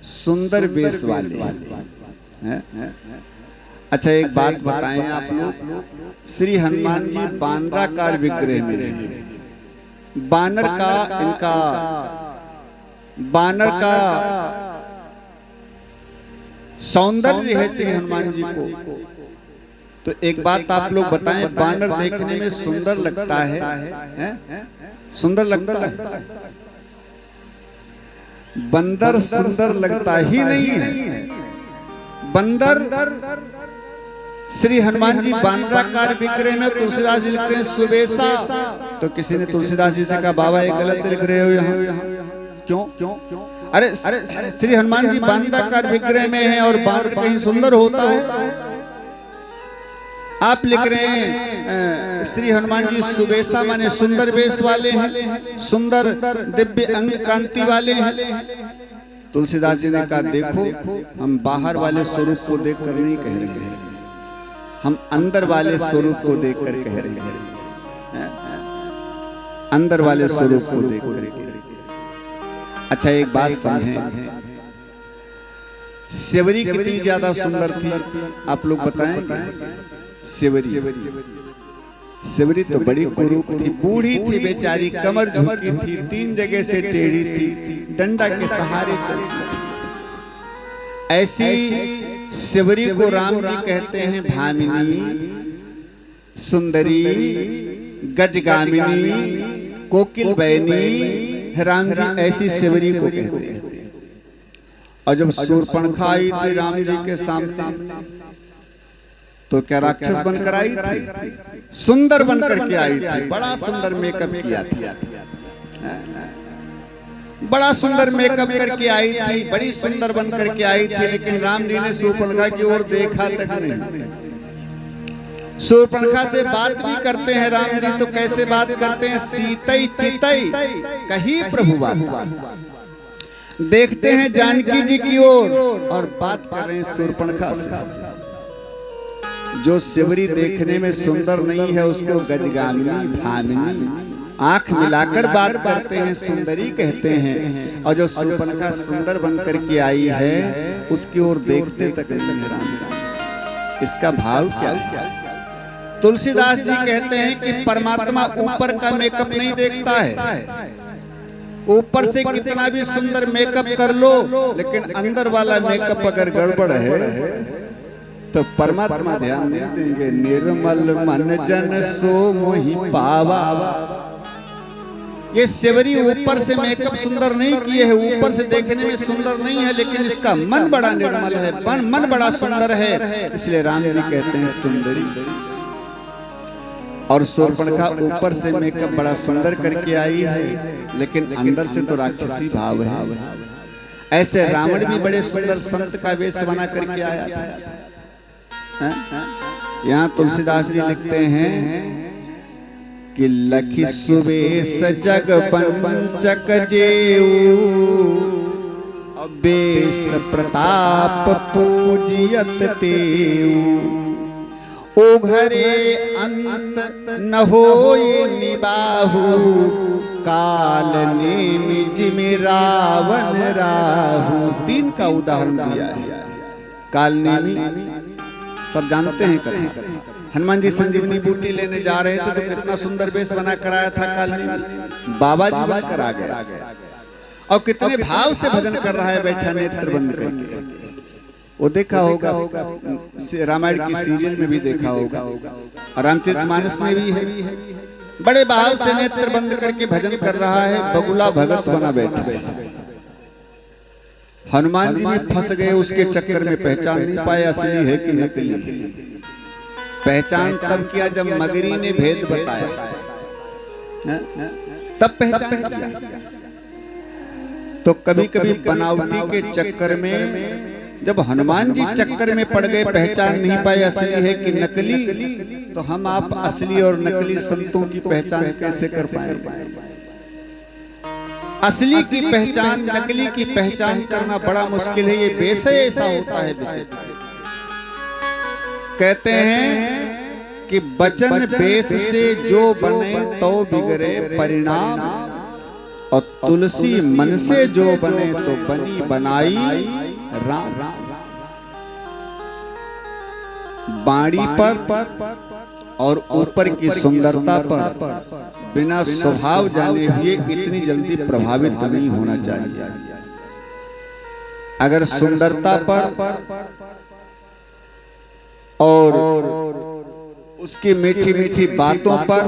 सुंदर वेश वाले हैं। अच्छा एक बात बताएं आप लोग, श्री हनुमान जी बानराकार विग्रह में हैं। बानर का सौंदर्य है श्री हनुमान जी को। तो एक बात आप लोग बताएं, बानर देखने में सुंदर लगता है? सुंदर लगता है? बंदर सुंदर लगता ही नहीं है। बंदर श्री हनुमान जी बानराकार विग्रह में तुलसीदास जी लिखते हैं सुबेसा। तो किसी ने तुलसीदास जी से कहा बाबा ये गलत लिख रहे हो यहाँ, क्यों? अरे श्री हनुमान जी बानराकार विग्रह में हैं और बानर कहीं सुंदर होता है? आप लिख रहे हैं श्री हनुमान जी सुबेसा माने सुंदर वेश वाले हैं, सुंदर दिव्य अंग कांति वाले हैं। तुलसीदास जी ने कहा देखो हम बाहर वाले स्वरूप को देखकर नहीं कह रहे हैं, हम अंदर वाले स्वरूप को देखकर कह रहे हैं। अंदर वाले स्वरूप को देखकर। अच्छा एक बात समझें, सेवरी कितनी ज्यादा सुंदर थी आप लोग बताएंगे? सेवरी तो बड़ी कुरूप थी, बूढ़ी थी बेचारी, कमर झुकी थी, 3 जगह से टेढ़ी थी, डंडा के सहारे चलती थी। ऐसी सेवरी को राम जी कहते हैं भामिनी, सुंदरी, गजगामिनी, कोकिल बयनी। राम जी ऐसी सेवरी को कहते हैं। और जब शूर्पणखा आई थी राम जी के सामने तो क्या राक्षस बनकर आई थी? सुंदर बनकर के आई थी, बड़ा सुंदर मेकअप किया था, बड़ा सुंदर मेकअप करके आई थी, बड़ी सुंदर बनकर के आई थी। लेकिन राम जी ने शूर्पणखा की ओर देखा तक नहीं। शूर्पणखा से बात भी करते हैं राम जी, तो कैसे बात करते हैं? सीतई चितई कही प्रभु बाता। देखते हैं जानकी जी की ओर और बात कर रहे हैं शूर्पणखा से। जो सेवरी देखने में सुंदर नहीं है उसको गजगामिनी, भामिनी, आंख मिलाकर बात करते हैं, सुंदरी कहते हैं। और जो शूर्पणखा सुंदर बनकर के आई है उसकी ओर देखते तक नहीं है राम। इसका भाव क्या है? तुलसीदास जी कहते हैं कि परमात्मा ऊपर का मेकअप नहीं देखता है। ऊपर से कितना भी सुंदर मेकअप कर लो, लेकिन अंदर वाला मेकअप अगर गड़बड़ है तो परमात्मा ध्यान नहीं देंगे। निर्मल मन जन सो मोहि पावा। ये सेवरी ऊपर से मेकअप सुंदर नहीं किए है, ऊपर से देखने में सुंदर नहीं है, लेकिन इसका मन बड़ा निर्मल है, मन बड़ा सुंदर है, इसलिए राम जी कहते हैं सुंदरी। और शूर्पणखा ऊपर से मेकअप बड़ा सुंदर करके आई है, लेकिन अंदर से तो राक्षसी भाव है। ऐसे रावण भी बड़े सुंदर संत का वेश बना करके आया था। यहाँ तुलसीदास जी लिखते हैं कि लखी सुबेश जग पंचक जेऊ, बेस प्रताप पूजियत तेऊ। ओ घरे अंत न होए निबाहु, काल नेमि जिमि रावण राहु। 3 का उदाहरण दिया है। काल नेमि सब जानते हैं कथा। हनुमान जी संजीवनी बूटी लेने जा रहे थे तो कितना सुंदर वेश बना कर आया था काल नेमि, बाबा जी बनकर आ गया। और कितने भाव से भजन कर रहा है बैठा नेत्र बंद करके। वो देखा होगा, रामायण की सीरियल में भी देखा होगा, रामचरितमानस में भी है। बड़े भाव से नेत्र बंद करके भजन कर रहा है, बगुला भगत बना बैठा है। हनुमान जी भी फंस गए उसके चक्कर में, पहचान नहीं पाए असली है कि नकली है। पहचान तब किया जब मगरी ने भेद बताया, तब पहचान किया। तो कभी कभी बनावटी के चक्कर में जब हनुमान जी चक्कर में पड़ गए, पहचान नहीं पाए असली है कि नकली, तो हम आप असली और नकली संतों की पहचान कैसे कर पाएंगे? असली की पहचान नकली की पहचान करना बड़ा मुश्किल है। ये बेस ऐसा होता है विचित्र। कहते हैं कि बचन बेस से जो बने तो बिगड़े परिणाम, और तुलसी मन से जो बने तो बनी बनाई राम। बाणी पर और ऊपर की सुंदरता पर बिना स्वभाव जाने हुए इतनी जल्दी प्रभावित नहीं होना चाहिए। अगर सुंदरता पर और उसकी मीठी मीठी बातों पर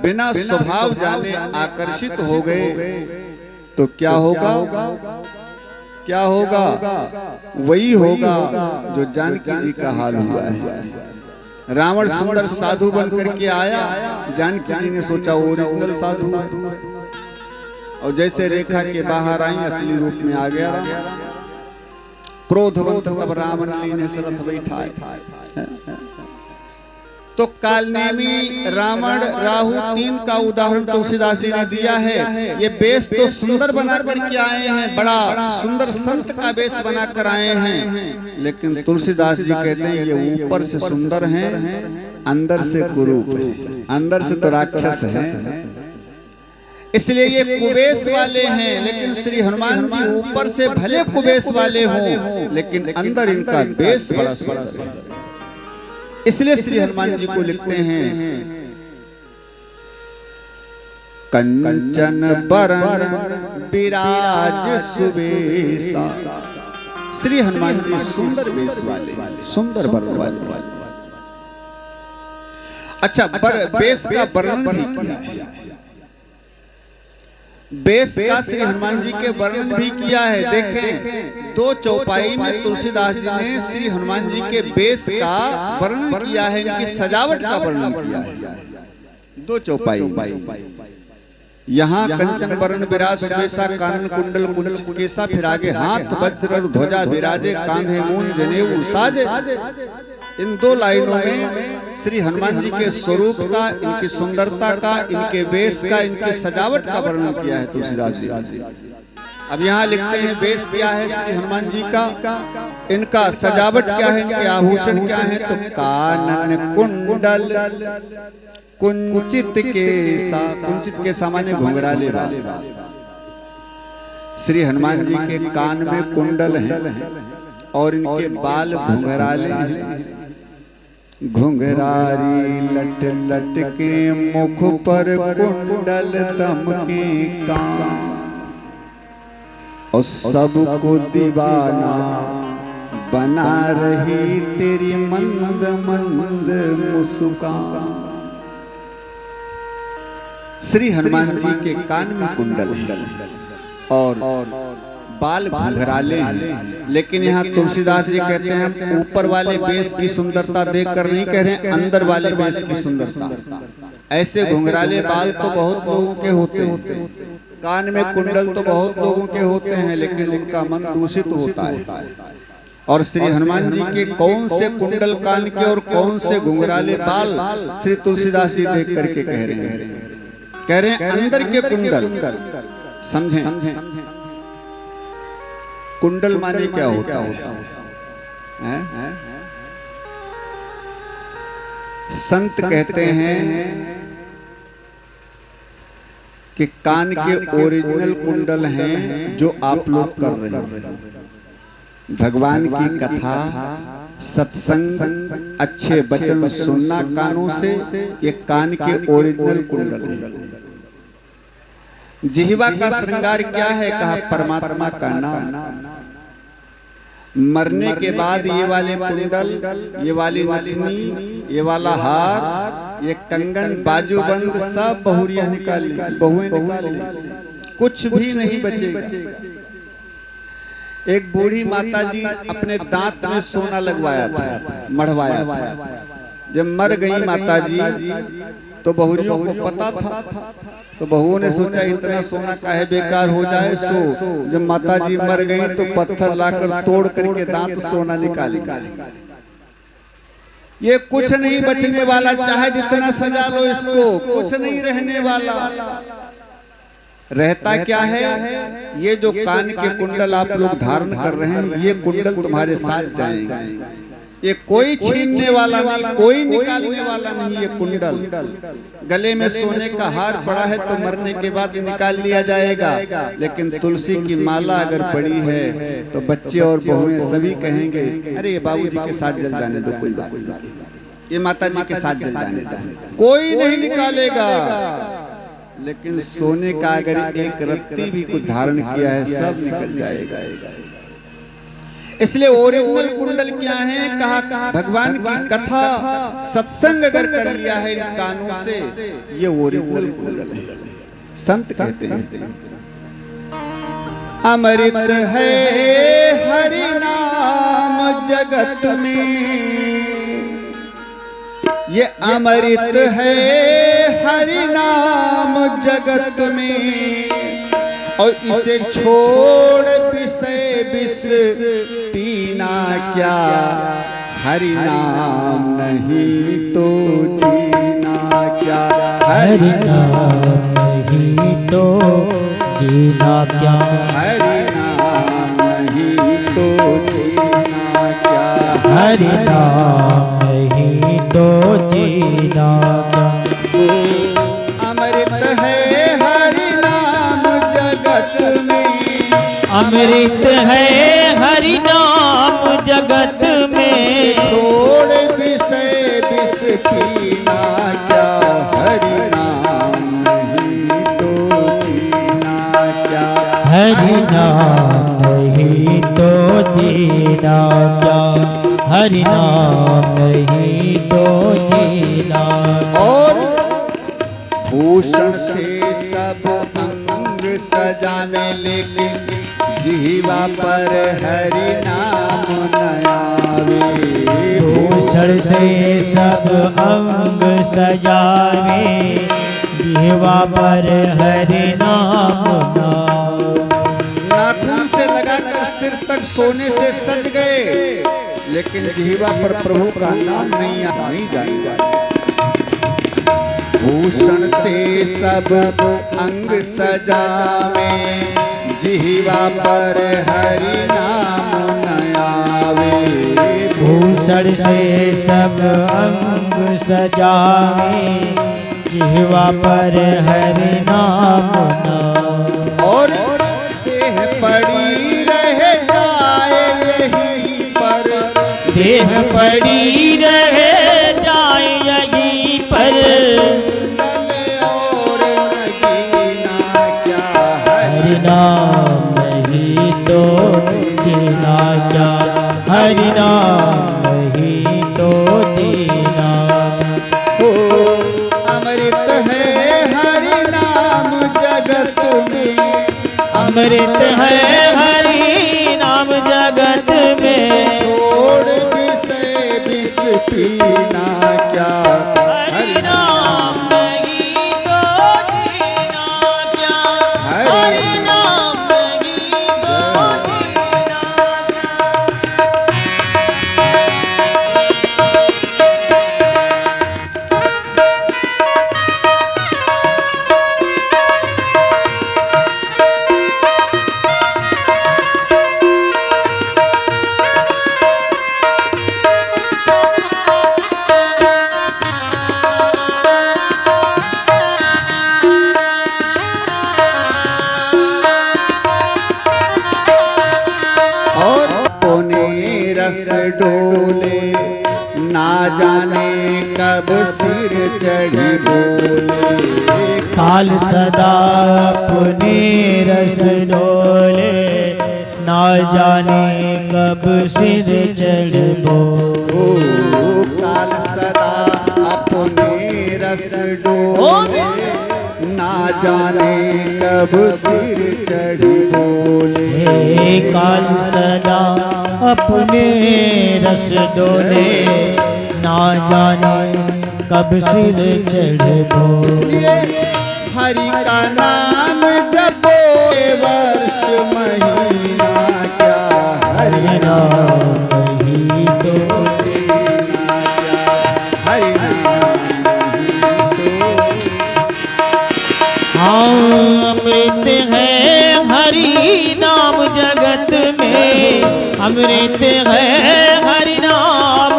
बिना स्वभाव जाने आकर्षित हो गए तो क्या होगा? क्या होगा? वही होगा जो जानकी जी का हाल हुआ है। रावण सुंदर साधु बन करके आया, जानकी जी ने सोचा ओरिजिनल साधु है, और जैसे रेखा के बाहर आई असली रूप में आ गया। क्रोधवंत तब रावण लीने से रथ बैठाए। तो कालनेमी, रावण, राहु तीन का उदाहरण तुलसीदास जी ने दिया है। ये वेश तो सुंदर बना करके आए हैं, बड़ा सुंदर संत का वेश बनाकर आए हैं, लेकिन तुलसीदास जी कहते हैं ये ऊपर से सुंदर हैं, अंदर से कुरूप है, अंदर से तो राक्षस हैं। इसलिए ये कुबेश वाले हैं, लेकिन श्री हनुमान जी ऊपर से भले कुबेश वाले हों, लेकिन अंदर इनका वेश बड़ा सुंदर है। इसलिए श्री हनुमान जी को लिखते हैं कंचन बरन विराज सुबेसा। श्री हनुमान जी सुंदर वेश वाले, सुंदर वर्ण वाले। अच्छा, वेश का वर्णन भी किया है। वेश का श्री हनुमान जी के वर्णन भी किया है। देखें, 2 चौपाई में तुलसीदास जी ने श्री हनुमान जी के वेश का वर्णन किया है, इनकी सजावट का वर्णन किया है 2 चौपाई। यहाँ कंचन वरण विराज सुबेसा, कानन कुंडल कुंचित केसा, फिर आगे हाथ वज्र ध्वजा विराजे, कांधे मून जनेऊ साजे। इन 2 लाइनों में श्री हनुमान जी के स्वरूप का, इनकी सुंदरता का, इनके वेश का, इनकी सजावट का वर्णन किया है तुलसीदास जी। अब यहाँ लिखते हैं वेश क्या है श्री हनुमान जी का, इनका सजावट क्या है, इनके आभूषण क्या है। तो कानन कुंडल कुंचित केसा, कुंचित के सामान्य घुंघराले बाल। श्री हनुमान जी के कान में कुंडल हैं और इनके बाल घुंघराले हैं। घुंघरारी लट लट के मुख पर कुंडल दमके कान, और सबको दीवाना बना रही तेरी मंद मंद मुस्कान। श्री हनुमान जी के कान में कुंडल है और बाल घुंघराले हैं, लेकिन यहाँ तुलसीदास जी कहते हैं हम ऊपर वाले वेश की सुंदरता देखकर नहीं कह रहे, अंदर वाले वेश की सुंदरता। ऐसे घुंघराले बाल तो बहुत लोगों के होते हैं, कान में कुंडल तो बहुत लोगों के होते हैं, लेकिन उनका मन दूषित होता है। और श्री हनुमान जी के कौन से कुंडल कान के और कौन से घुंघराले बाल श्री तुलसीदास जी देख करके कह रहे हैं, कह रहे हैं अंदर के कुंडल। समझें, कुंडल माने क्या होता है? संत कहते हैं कि कान के ओरिजिनल कुंडल हैं जो आप लोग कर रहे हैं। भगवान की कथा, सत्संग, अच्छे वचन सुनना कानों से, ये कान के ओरिजिनल कुंडल है। जिह्वा का श्रृंगार क्या है? कहा परमात्मा का नाम। मरने के बाद ये वाले कुंडल, ये वाली नथनी, ये वाला हार, ये कंगन, बाजूबंद सब बहुरियां निकाली, बहुएं निकाली, कुछ भी नहीं बचेगा। एक बूढ़ी माता जी अपने दांत में सोना लगवाया था, मढ़वाया था। जब मर गई माता जी तो बहुरियों को पता था, तो बहुओं ने सोचा इतना सोना काहे बेकार हो जाए। सो जब माता जी मर गई तो पत्थर लाकर तोड़ करके दांत सोना निकाली। ये कुछ नहीं बचने वाला, चाहे जितना सजा लो इसको, कुछ नहीं रहने वाला। रहता क्या है? ये जो कान के कुंडल आप लोग धारण कर रहे हैं, ये कुंडल तुम्हारे साथ जाएंगे। ये कोई छीनने वाला नहीं, कोई निकालने वाला नहीं। ये कुंडल गले में सोने का हार पड़ा है तो मरने के बाद निकाल लिया जाएगा, लेकिन तुलसी की माला अगर पड़ी है तो बच्चे और बहुएं सभी कहेंगे अरे ये बाबूजी के साथ जल जाने दो, कोई बात नहीं, ये माता जी के साथ जल जाने दो, कोई नहीं निकालेगा। लेकिन सोने का अगर एक रत्ती भी कुछ धारण किया है सब निकल जाएगा। इसलिए ओरिजिनल कुंडल क्या है? कहा भगवान की कथा सत्संग अगर कर लिया है इन कानों से, ये ओरिजिनल कुंडल है। संत कहते हैं अमृत है हरि नाम जगत में, ये अमृत है हरि नाम जगत में, और इसे छोड़ विषय विष पीना क्या, हरि नाम नहीं तो जीना क्या, हरि नाम नहीं तो जीना क्या, हरि नाम नहीं तो जीना क्या, हरि नाम नहीं तो जीना क्या। अमृत है हरि नाम जगत में, अमृत है हरि नाम जगत में, छोड़ विषय विष पीना क्या, हरि नाम नहीं तो जीना क्या, हरि नाम नहीं तो जीना क्या, हरि नाम नहीं तो जीना। और भूषण से सब अंग सजावे लेकिन जिह्वा पर हरि नाम न आवे, भूषण से सब अंग सजावे जिह्वा पर हरि नाम न आवे। नाखून से लगाकर सिर तक सोने से सज गए, लेकिन जिह्वा पर प्रभु का नाम नहीं जाएगा। भूषण से सब अंग सजावे जिह्वा पर हरि नाम न आवे, भूषण से सब अंग सजावे जिह्वा पर हरि नाम न आवे। और देह पड़ी रह जाए यहीं पर, देह पड़ी रह जाए यहीं पर, डले और नगीना क्या, हरि नाम नहीं तो जीना क्या, हरि नाम नहीं तो जीना क्या। हो अमृत है हरि नाम जगत में, अमृत है हरि नाम जगत में, छोड़ विषय विष पीना क्या, हरि नाम नहीं तो जीना क्या, हरि नाम नहीं तो जीना रस डोले ना जाने कब सिर चढ़ी बोले, काल सदा अपने रस डोले ना जाने कब सिर चढ़ ओ काल सदा अपने रस डोले ना जाने कब सिर चढ़ी बोले, काल सदा अपने रस डोले ना जाने कब सिर चढ़ बोले। इसलिए हरि का नाम जपो वर्ष महीना क्या, हरि नाम नहीं तो जीना क्या, हरि नाम नहीं तो। हाँ अमृत है हरि नाम जगत में, अमृत है हरि नाम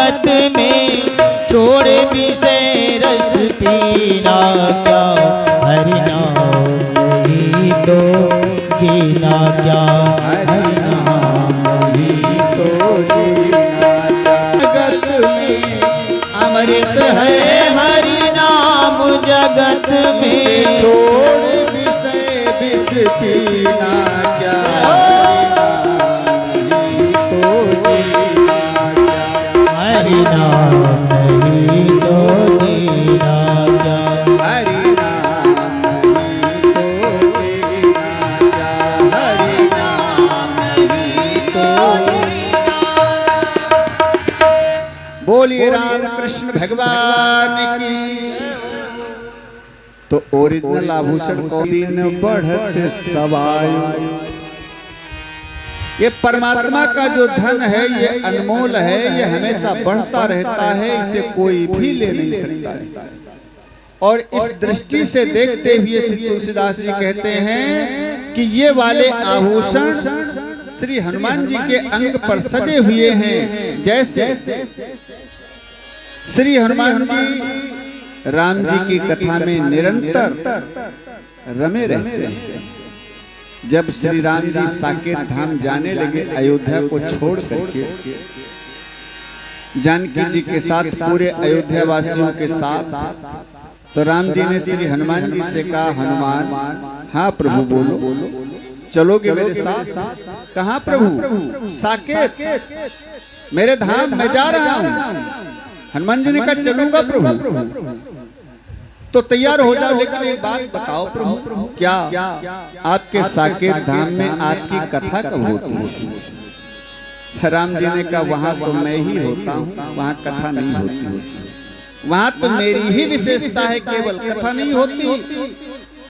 जगत में छोड़ विषय रस पीना क्या, हरि नाम नहीं तो जीना क्या, हरि नाम नहीं तो जीना क्या। जगत में अमृत है हरि नाम जगत में से छोड़ विषय विष पीना क्या, हरि नाम नहीं तो जीना क्या, हरि नाम नहीं तो जीना क्या, हरि नाम नहीं तो जीना क्या। बोलिए राम कृष्ण भगवान की। तो ओरिजिनल आभूषण को दिन बढ़त सवाय, ये परमात्मा का जो धन है ये अनमोल है, ये हमेशा बढ़ता रहता है, इसे कोई भी ले नहीं सकता है। और इस दृष्टि से देखते हुए श्री तुलसीदास जी कहते हैं कि ये वाले आभूषण श्री हनुमान जी के अंग पर सजे हुए हैं, जैसे श्री हनुमान जी राम जी की कथा में निरंतर रमे रहते हैं। जब श्री राम जी साकेत धाम जाने लगे अयोध्या को छोड़ करके, जानकी जी के साथ पूरे अयोध्या वासियों के साथ, तो राम जी ने श्री हनुमान जी से कहा, हनुमान हाँ प्रभु बोलो, चलोगे मेरे साथ? कहाँ प्रभु? साकेत मेरे धाम में जा रहा हूँ। हनुमान जी ने कहा चलूंगा प्रभु। तो तैयार हो जाओ, लेकिन एक बात बताओ प्रभु, क्या आपके साकेत धाम में आपकी कथा कब होती है? राम जी ने कहा वहां तो मैं ही होता हूँ, वहां कथा नहीं होती है। वहां तो मेरी ही विशेषता है, केवल कथा नहीं होती।